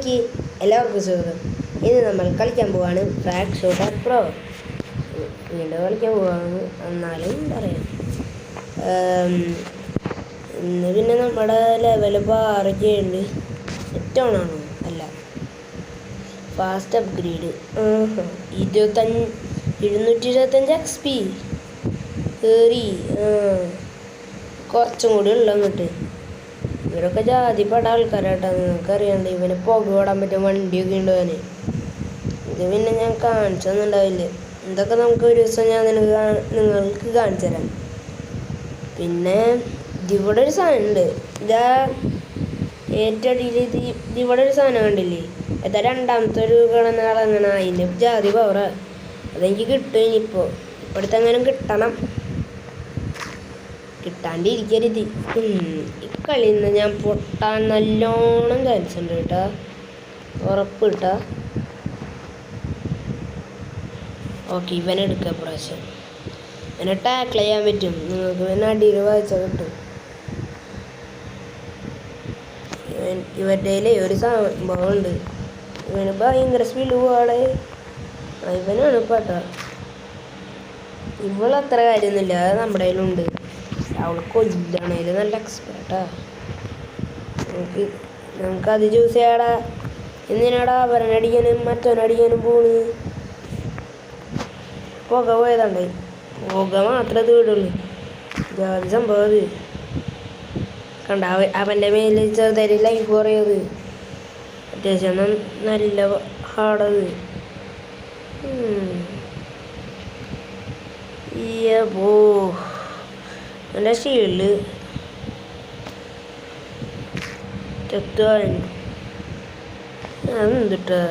വീഡിയോയിലേക്ക് എല്ലാവർക്കും സ്വാഗതം. ഇന്ന് നമ്മൾ കളിക്കാൻ പോവാണ് ഫ്രാഗ് ഷൂട്ടർ പ്രോ. വീണ്ടും കളിക്കാൻ പോവാണ്, എന്നാലും പറയാം. ഇന്ന് പിന്നെ നമ്മുടെ ലെവൽ 6 ഉണ്ട്. ഏറ്റവും അല്ല ഫാസ്റ്റ് അപ്ഗ്രേഡ് 725 XP കയറി. കുറച്ചും കൂടി ഉള്ള എന്നിട്ട് ഇവരൊക്കെ ജാതിപ്പെട്ട ആൾക്കാരായിട്ടാണ്. നിങ്ങൾക്ക് അറിയാണ്ട് ഇവന് പുക ഓടാൻ പറ്റും, വണ്ടിയൊക്കെ ഉണ്ട് അവന്. ഇത് പിന്നെ ഞാൻ കാണിച്ചൊന്നും ഉണ്ടാവില്ല. ഇതൊക്കെ നമുക്ക് ഒരു ദിവസം ഞാൻ നിങ്ങൾക്ക് കാണിച്ചു തരാം. പിന്നെ ഇവിടെ ഒരു സാധനം ഉണ്ട്. ഇതാ ഏറ്റവും അടിയിൽ ഇവിടെ ഒരു സാധനം കണ്ടില്ലേ? ഇതാ രണ്ടാമത്തെ ഒരു കിടന്ന കളങ്ങനെ അതിൻ്റെ ജാതി പവറാ. അതെനിക്ക് കിട്ടും. ഇനിയിപ്പോൾ ഇപ്പോഴത്തെ എങ്ങനെ കിട്ടണം, കിട്ടാണ്ടിരിക്കരുത്. ഈ കളിയിൽ നിന്ന് ഞാൻ പൊട്ടാൻ നല്ലോണം ചാൻസ് ഉണ്ട് കേട്ടോ, ഉറപ്പ് കിട്ടാ. ഓക്കെ, ഇവനെടുക്കുക. പ്രാവശ്യം ഇവനെ ടാക്കിൾ ചെയ്യാൻ പറ്റും. നിങ്ങൾക്ക് ഇവനെ അടിയിൽ വായിച്ചാൽ കിട്ടും. ഇവരുടെ ഒരു സംഭവം ഉണ്ട്. ഇവന് ഭയങ്കര സ്പീഡ് പോവാളെ. ഇവനാണ് പാട്ടാ. ഇവളത്ര കാര്യമൊന്നുമില്ല, അത് നമ്മുടെ കയ്യിലുണ്ട്. അവൾ കൊല്ലാണേലും നല്ല എക്സ്പെർട്ടാ. നമുക്കത് ചൂസ് ചെയ്യാടാ. എന്തിനാടാ അവരനടിക്കാനും മറ്റവനടിക്കാനും പോണ്? പുക പോയതാണ്ടേ, പുക മാത്രമേ അത് വിടുള്ളൂ. ജാതി സംഭവം അത് കണ്ട. അവൻ്റെ മേലിൽ ചെറുതായി ലൈഫ് കുറയത് അത്യാവശ്യം നല്ല ഹാർഡത്. പോ എൻ്റെ ഷീൽഡ് ചെത്തുവാൻ എന്തിട്ടാ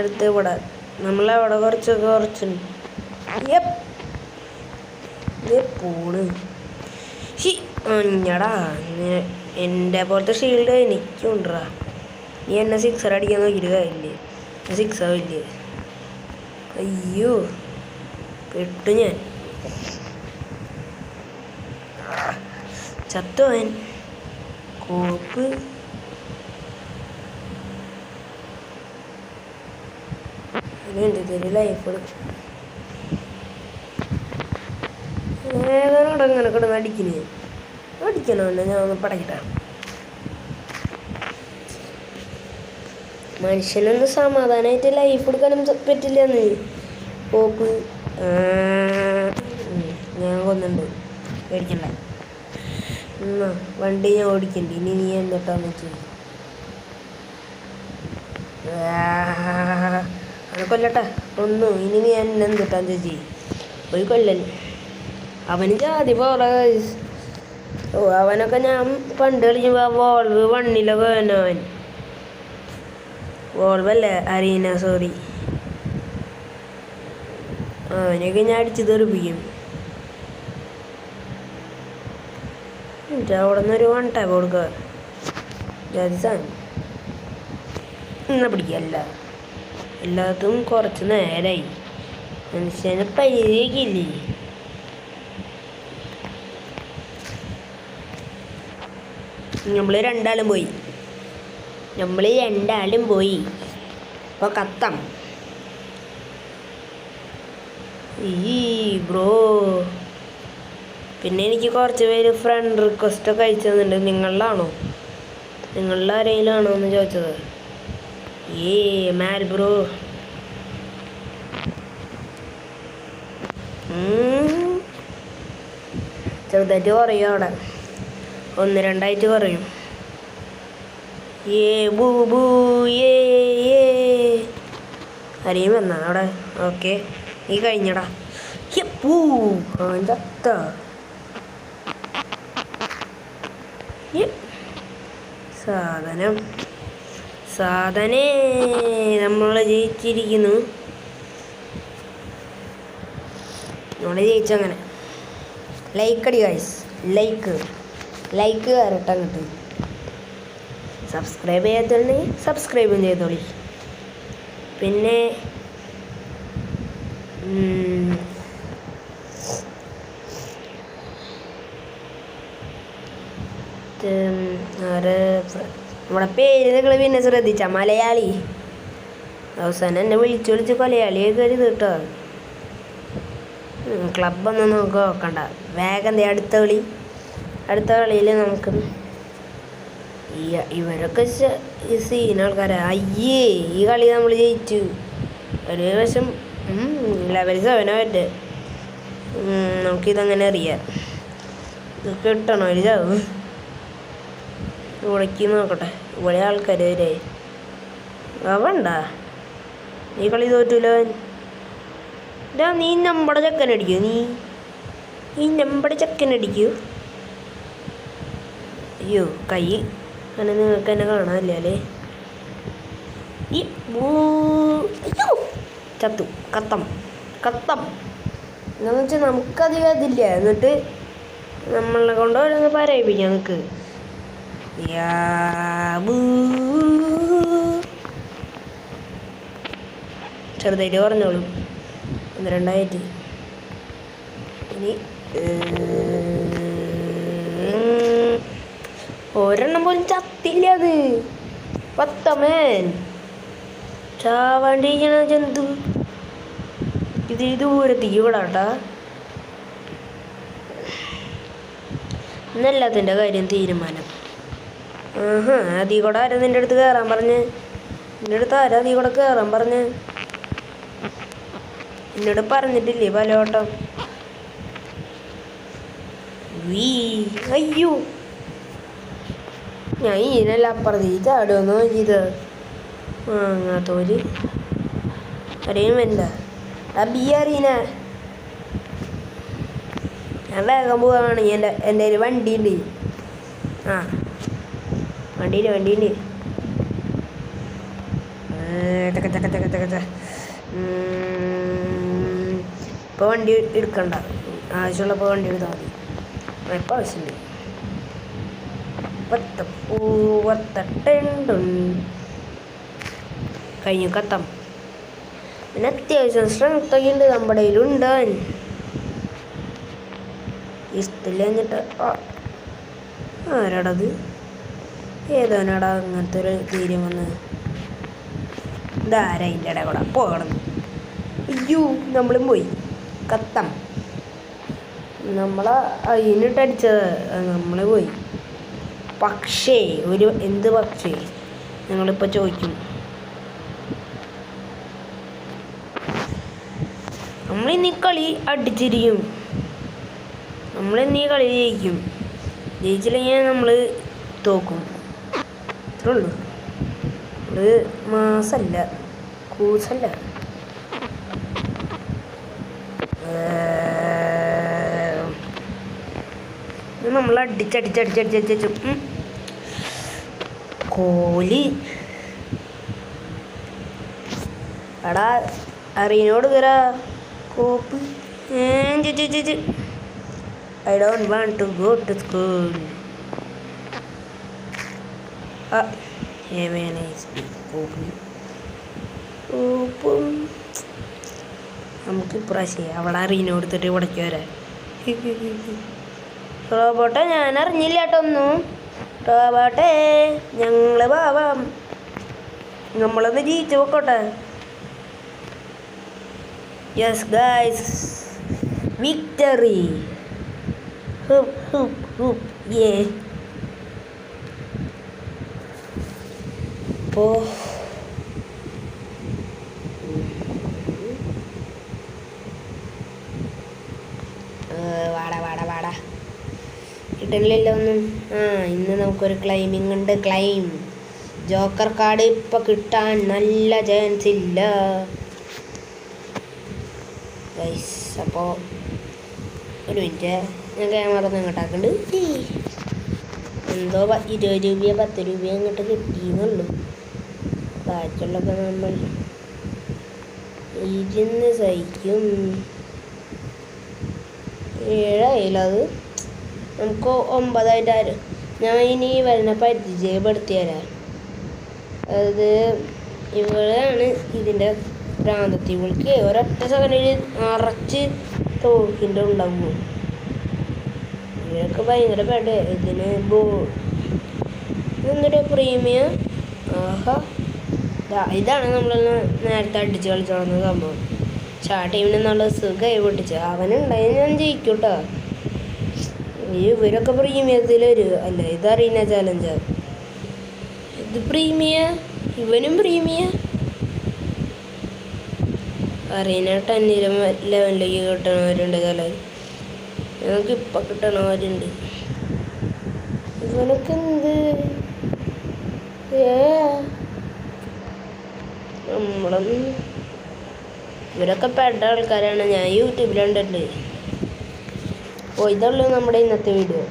അടുത്ത് ഇവിടെ നമ്മളവിടെ കുറച്ചുണ്ട്. പോണ് അഞ്ഞടാ. എൻ്റെ പോലത്തെ ഷീൽഡ് എനിക്കുണ്ടാ. നീ എന്നെ സിക്സർ അടിക്കാൻ നോക്കിയിട്ട് കാര്യമില്ലേ? സിക്സ് ആവില്ലേ? അയ്യോ, പെട്ടു ഞാൻ. ചത്തുവൻ കോപ്പ്. എന്തൊരു ലൈഫ് ഏതാനോട് അങ്ങനെ കിടന്ന് അടിക്കണോ? ഞാൻ ഒന്ന് പടക്കിട്ട. മനുഷ്യനൊന്ന് സമാധാനമായിട്ട് ലൈഫ് എടുക്കാനും പറ്റില്ലെന്ന് കോപ്പ്. ഞാൻ കൊന്നുണ്ട്, പേടിക്കണ്ട. വണ്ടി ഞാൻ ഓടിക്കണ്ട. ഇനി നീ എന്നിട്ടാന്ന് വെച്ചു അത് കൊല്ലട്ടെ ഒന്നു. ഇനി നീ എന്നെ എന്തിട്ടാന്ന് ചേച്ചി ഒരു കൊല്ലൻ. അവന് ജാതി പോറ. അവനൊക്കെ ഞാൻ പണ്ട് കളിക്കുമ്പോൾ വോൾവ് 1 അവൻ വോൾവല്ലേ അരീന, സോറി. അവനെയൊക്കെ ഞാൻ അടിച്ച് തെറിപ്പിക്കും. അവിടെ നിന്നൊരു 1 ടാപ്പ് കൊടുക്കുക. ജാതി സാധനം എന്നാ പിടിക്കല്ല. എല്ലാത്തും കുറച്ച് നേരമായി. മനുഷ്യനെ പരിചയിക്കില്ലേ? നമ്മൾ രണ്ടാളും പോയി. ഇപ്പോൾ കത്താം. ഈ ബ്രോ പിന്നെ എനിക്ക് കുറച്ച് പേര് ഫ്രണ്ട് റിക്വസ്റ്റൊക്കെ അയച്ചു തന്നിട്ടുണ്ട്. നിങ്ങളുടെ ആരെങ്കിലും ആണോ എന്ന് ചോദിച്ചത്. മാൽ ബ്രോ ചെറുതായിട്ട് കുറയും. അവിടെ 1-2 കുറയും. ആരെയും വന്നാ അവിടെ? ഓക്കെ, നീ കഴിഞ്ഞടാ. സാധനേ നമ്മൾ ജയിച്ചിരിക്കുന്നു. നമ്മൾ ജയിച്ചങ്ങനെ. ലൈക്ക് അടി ഗൈസ്, ലൈക്ക് കയറട്ടെ അങ്ങോട്ട്. സബ്സ്ക്രൈബ് ചെയ്യാത്തതുണ്ടെങ്കിൽ സബ്സ്ക്രൈബും ചെയ്തോളി. പിന്നെ നമ്മുടെ പേര് നിങ്ങൾ പിന്നെ ശ്രദ്ധിച്ച മലയാളി. അവസാനം എന്നെ വിളിച്ച് വിളിച്ച് കൊലയാളിയൊക്കെ ഒരു കേട്ടോ. ക്ലബ്ബൊന്നും നമുക്ക് നോക്കണ്ട. വേഗം അടുത്ത കളിയിൽ നമുക്ക് ഇവരൊക്കെ സീൻ ആൾക്കാരാ. അയ്യേ, ഈ കളി നമ്മൾ ജയിച്ചു. ഒരു വശം ലെവൽ 7 പറ്റേ. നമുക്കിതങ്ങനെ അറിയാം. ഇതൊക്കെ ഇട്ടണോ ഒരു ചാവ് ഇവിടേക്ക് നോക്കട്ടെ. ഇവിടെ ആൾക്കാർ വരെ അവണ്ടാ. ഈ കളി തോറ്റൂലോ. നീ നമ്മുടെ ചെക്കനടിക്കൂ. നീ നമ്മുടെ ചെക്കനടിക്കൂ. അയ്യോ, കൈ അങ്ങനെ നിങ്ങൾക്ക് എന്നെ കാണാനില്ല അല്ലേ. അയ്യോ, ചത്തു. കത്തം എന്താണെന്ന് വെച്ചാൽ നമുക്കധികം അതില്ല. എന്നിട്ട് നമ്മളെ കൊണ്ട് ഓരോന്ന് പറയിപ്പിക്കാം. നിനക്ക് ചെറുതായിട്ട് പറഞ്ഞോളൂ. 12 ഇനി ഒരെണ്ണം പോലും ചത്തില്ല. അത് പത്തമേൻ ചാവാണ്ടിരിക്കണ ജന്തു. ഇത് ദൂരത്തേക്ക് വിടാട്ടാ. എന്നല്ലാത്തിൻ്റെ കാര്യം തീരുമാനം. അതീ കൂടെ ആരാ നിൻ്റെ അടുത്ത് കയറാൻ പറഞ്ഞ്? നിൻ്റെ അടുത്ത് ആരാ അതീ കൂടെ കയറാൻ പറഞ്ഞ്? എന്നോട് പറഞ്ഞിട്ടില്ലേ പലവട്ടം? അയ്യോ, ഞാൻ ഇതിനല്ല അപ്പുറത്ത് ചാടുമെന്ന് നോക്കിയത്. അങ്ങാത്തോല് അറിയാൻ വേണ്ട. അറിയീന. ഞാൻ വേഗം പോവുകയാണെങ്കിൽ എൻ്റെ ഒരു വണ്ടിയുണ്ട്. വണ്ടിയുണ്ട്. ഇപ്പോൾ വണ്ടി എടുക്കണ്ട. ആവശ്യമുള്ളപ്പോൾ വണ്ടി എടുത്താൽ മതി. ഇപ്പോൾ ആവശ്യമുണ്ട്. കഴിഞ്ഞു കത്തം. പിന്നെ അത്യാവശ്യം സ്ട്രെങ്ത്തൊക്കെ ഉണ്ട് നമ്മുടെ കയ്യിലുണ്ട്. ഇഷ്ടമില്ല എന്നിട്ട് ആരാടത്? ഏതോനാടാ അങ്ങനത്തെ ഒരു ധൈര്യം വന്ന്? ഇതാരാ അതിൻ്റെ ഇടയിൽ കൂടെ പോകണം? അയ്യോ, നമ്മളും പോയി. കത്തം. നമ്മളെ അതിനിട്ടടിച്ചത് നമ്മൾ പോയി. പക്ഷേ എന്ത് പക്ഷേ ഞങ്ങളിപ്പോൾ ചോദിക്കും. നമ്മളിന്നീ കളി അടിച്ചിരിക്കും. നമ്മളിന്നീ കളി ജയിക്കും. ജയിച്ചില്ലെങ്കിൽ നമ്മൾ തോക്കും. അത്രേ ഉള്ളൂ. ഇത് മാസല്ല, കൂസല്ല. നമ്മൾ അടിച്ചടിച്ചടിച്ചടിച്ചു കോലി. എടാ അറിയനോട് കയറാ കോപ്പ്. I don't want to go to school. നമുക്ക് ഇപ്രാവശ്യം അവളെ അറിയണ കൊടുത്തിട്ട് ഇവിടേക്ക് വരാം. റോബോട്ടെ, ഞാൻ അറിഞ്ഞില്ല കേട്ടൊന്നും. റോബോട്ടെ, ഞങ്ങള് പാവാം. നമ്മളൊന്ന് ജയിച്ചു പോക്കോട്ടെ. Yes guys, victory. ഇപ്പോൾ വാടാ കിട്ടണില്ലല്ലോ ഒന്നും. ഇന്ന് നമുക്കൊരു ക്ലൈമിംഗ് ഉണ്ട്. ജോക്കർ കാർഡ് ഇപ്പം കിട്ടാൻ നല്ല ചാൻസ് ഇല്ല ഗൈസ്. അപ്പോൾ ഒരു മിനിറ്റ്, ഞാൻ ക്യാമറ ഒന്ന് ഇങ്ങോട്ടാക്കുന്നുണ്ട്. എന്തോ 20 രൂപയോ 10 രൂപയോ ഇങ്ങോട്ട് കിട്ടിയെന്നുള്ളൂ. ബാക്കിയുള്ളൊക്കെ നമ്മൾ ഇരുന്ന് സഹിക്കും. 7 അത് നമുക്ക് 9,000. ഞാൻ ഇനി വരുന്ന പരിചയപ്പെടുത്തി തരാം. അത് ഇവളാണ് ഇതിൻ്റെ ഭ്രാന്തത്തി. ഇവൾക്ക് ഒരൊറ്റ സെക്കൻഡിൽ നിറച്ച് തോക്കിൻ്റെ ഉണ്ടാകും. ഇവരൊക്കെ ഭയങ്കര പേട. ഇതിന് ഇതെന്തൊരു പ്രീമിയം. ആഹാ, ഇതാണ് നമ്മൾ നേരത്തെ അടിച്ച് കളിച്ചു നടന്ന സംഭവം. ആ ടീമിന് നല്ല സുഖമായി പൊട്ടിച്ച് അവനുണ്ടായി ഞാൻ ജയിക്കും കേട്ടോ. ഇവരൊക്കെ പ്രീമിയത്തിൽ വരും അല്ല. ഇതറിയുന്ന ചാലഞ്ച്. ഇത് പ്രീമിയ, ഇവനും പ്രീമിയ. അറിയുന്ന 10-11 കിട്ടണവരുണ്ട്. കലർ ഞങ്ങൾക്ക് ഇപ്പം കിട്ടണവരുണ്ട്. ഇവനൊക്കെ എന്ത് നമ്മളൊന്നും. ഇവരൊക്കെ പെട്ട ആൾക്കാരാണ്. ഞാൻ യൂട്യൂബിൽ കണ്ടിട്ടുണ്ട്. ഇതുള്ളൂ നമ്മുടെ ഇന്നത്തെ വീഡിയോ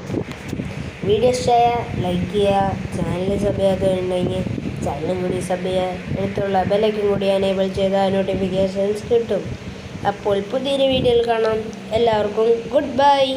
ഇഷ്ടമായ ലൈക്ക് ചെയ്യുക. ചാനൽ സബ് ചെയ്യാത്തവരുണ്ടെങ്കിൽ ചാനലും കൂടി സബ് ചെയ്യുക. അടുത്തുള്ള ബെല്ലൈക്കൻ കൂടി എനേബിൾ ചെയ്താൽ നോട്ടിഫിക്കേഷൻസ് കിട്ടും. അപ്പോൾ പുതിയൊരു വീഡിയോയിൽ കാണാം. എല്ലാവർക്കും ഗുഡ് ബൈ.